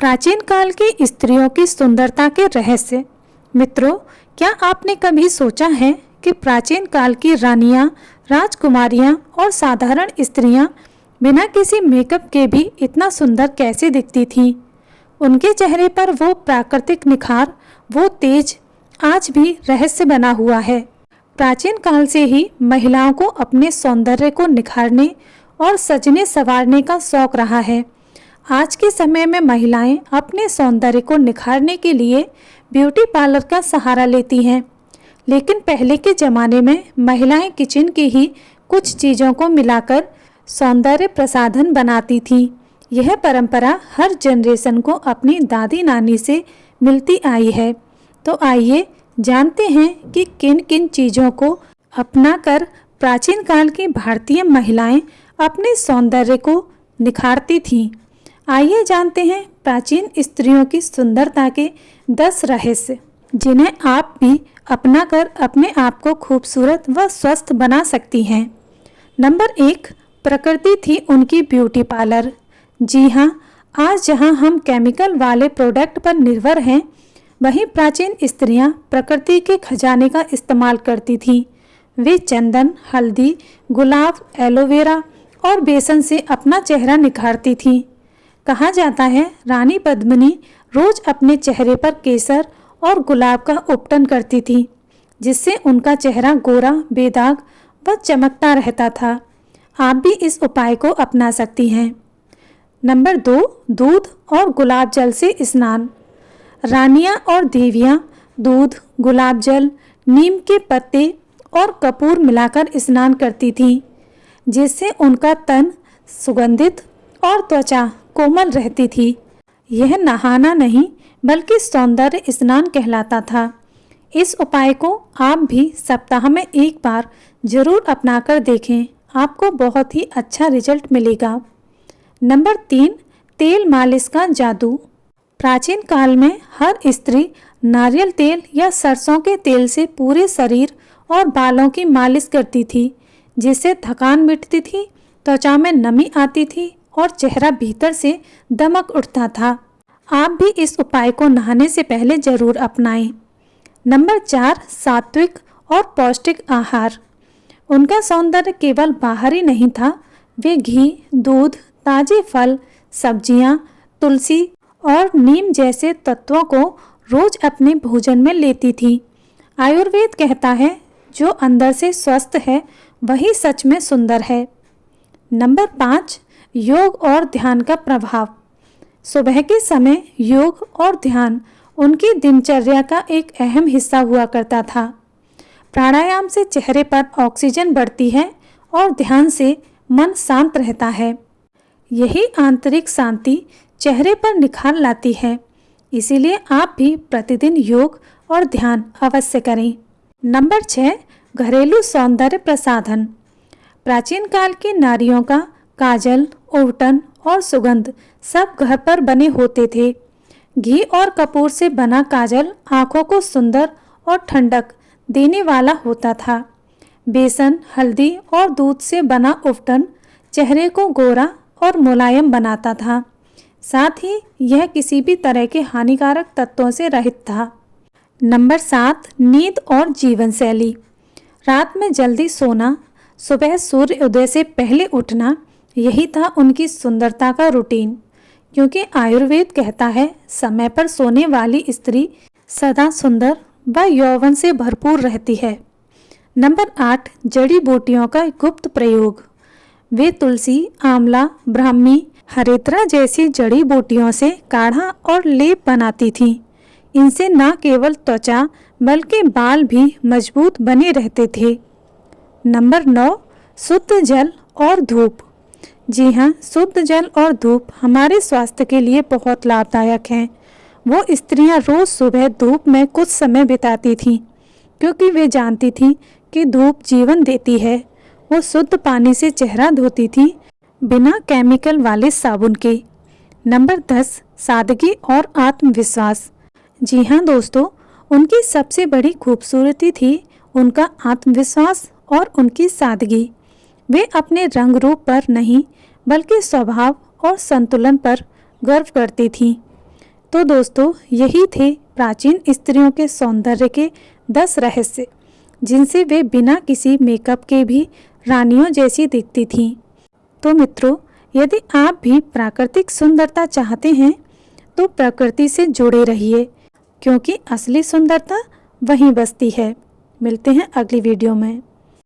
प्राचीन काल की स्त्रियों की सुंदरता के रहस्य। मित्रों, क्या आपने कभी सोचा है कि प्राचीन काल की रानियां, राजकुमारियां और साधारण स्त्रियां बिना किसी मेकअप के भी इतना सुंदर कैसे दिखती थीं? उनके चेहरे पर वो प्राकृतिक निखार, वो तेज आज भी रहस्य बना हुआ है। प्राचीन काल से ही महिलाओं को अपने सौंदर्य को निखारने और सजने संवारने का शौक रहा है। आज के समय में महिलाएं अपने सौंदर्य को निखारने के लिए ब्यूटी पार्लर का सहारा लेती हैं, लेकिन पहले के ज़माने में महिलाएं किचन की ही कुछ चीज़ों को मिलाकर सौंदर्य प्रसाधन बनाती थीं। यह परंपरा हर जनरेशन को अपनी दादी नानी से मिलती आई है। तो आइए जानते हैं कि किन किन चीज़ों को अपनाकर प्राचीन काल की भारतीय महिलाएं अपने सौंदर्य को निखारती थीं। आइए जानते हैं प्राचीन स्त्रियों की सुंदरता के 10 रहस्य, जिन्हें आप भी अपनाकर अपने आप को खूबसूरत व स्वस्थ बना सकती हैं। नंबर 1, प्रकृति थी उनकी ब्यूटी पार्लर। जी हाँ, आज जहां हम केमिकल वाले प्रोडक्ट पर निर्भर हैं, वहीं प्राचीन स्त्रियां प्रकृति के खजाने का इस्तेमाल करती थीं। वे चंदन, हल्दी, गुलाब, एलोवेरा और बेसन से अपना चेहरा निखारती थीं। कहा जाता है रानी पद्मिनी रोज अपने चेहरे पर केसर और गुलाब का उपटन करती थी, जिससे उनका चेहरा गोरा, बेदाग व चमकता रहता था। आप भी इस उपाय को अपना सकती हैं। नंबर 2, दूध और गुलाब जल से स्नान। रानियां और देवियां दूध, गुलाब जल, नीम के पत्ते और कपूर मिलाकर स्नान करती थीं, जिससे उनका तन सुगंधित और त्वचा कोमल रहती थी। यह नहाना नहीं बल्कि सौंदर्य स्नान कहलाता था। इस उपाय को आप भी सप्ताह में एक बार जरूर अपनाकर देखें, आपको बहुत ही अच्छा रिजल्ट मिलेगा। नंबर 3, तेल मालिश का जादू। प्राचीन काल में हर स्त्री नारियल तेल या सरसों के तेल से पूरे शरीर और बालों की मालिश करती थी, जिससे थकान मिटती थी, त्वचा में नमी आती थी और चेहरा भीतर से दमक उठता था। आप भी इस उपाय को नहाने से पहले जरूर अपनाएं। नंबर 4, सात्विक और पौष्टिक आहार। उनका सौंदर्य केवल बाहरी नहीं था, वे घी, दूध, ताजे फल, सब्जियां, तुलसी और नीम जैसे तत्वों को रोज अपने भोजन में लेती थी। आयुर्वेद कहता है जो अंदर से स्वस्थ है वही सच में सुंदर है। नंबर 5, योग और ध्यान का प्रभाव। सुबह के समय योग और ध्यान उनकी दिनचर्या का एक अहम हिस्सा हुआ करता था। प्राणायाम से चेहरे पर ऑक्सीजन बढ़ती है और ध्यान से मन शांत रहता है। यही आंतरिक शांति चेहरे पर निखार लाती है। इसीलिए आप भी प्रतिदिन योग और ध्यान अवश्य करें। नंबर 6, घरेलू सौंदर्य प्रसाधन। प्राचीन काल की नारियों का काजल, ओवटन और सुगंध सब घर पर बने होते थे। घी और कपूर से बना काजल आंखों को सुंदर और ठंडक देने वाला होता था। बेसन, हल्दी और दूध से बना उबटन चेहरे को गोरा और मुलायम बनाता था। साथ ही यह किसी भी तरह के हानिकारक तत्वों से रहित था। नंबर 7, नींद और जीवन शैली। रात में जल्दी सोना, सुबह सूर्य उदय से पहले उठना, यही था उनकी सुंदरता का रूटीन। क्योंकि आयुर्वेद कहता है समय पर सोने वाली स्त्री सदा सुंदर व यौवन से भरपूर रहती है। नंबर 8, जड़ी बूटियों का गुप्त प्रयोग। वे तुलसी, आंवला, ब्राह्मी, हरेत्रा जैसी जड़ी बूटियों से काढ़ा और लेप बनाती थीं। इनसे न केवल त्वचा बल्कि बाल भी मजबूत बने रहते थे। नंबर 9, शुद्ध जल और धूप। जी हाँ, शुद्ध जल और धूप हमारे स्वास्थ्य के लिए बहुत लाभदायक हैं। वो स्त्रियां रोज सुबह धूप में कुछ समय बिताती थीं, क्योंकि वे जानती थीं कि धूप जीवन देती है। वो शुद्ध पानी से चेहरा धोती थी, बिना केमिकल वाले साबुन के। नंबर 10, सादगी और आत्मविश्वास। जी हाँ दोस्तों, उनकी सबसे बड़ी खूबसूरती थी उनका आत्मविश्वास और उनकी सादगी। वे अपने रंग रूप पर नहीं बल्कि स्वभाव और संतुलन पर गर्व करती थीं। तो दोस्तों, यही थे प्राचीन स्त्रियों के सौंदर्य के 10 रहस्य, जिनसे वे बिना किसी मेकअप के भी रानियों जैसी दिखती थीं। तो मित्रों, यदि आप भी प्राकृतिक सुंदरता चाहते हैं तो प्रकृति से जुड़े रहिए, क्योंकि असली सुंदरता वहीं बसती है। मिलते हैं अगली वीडियो में।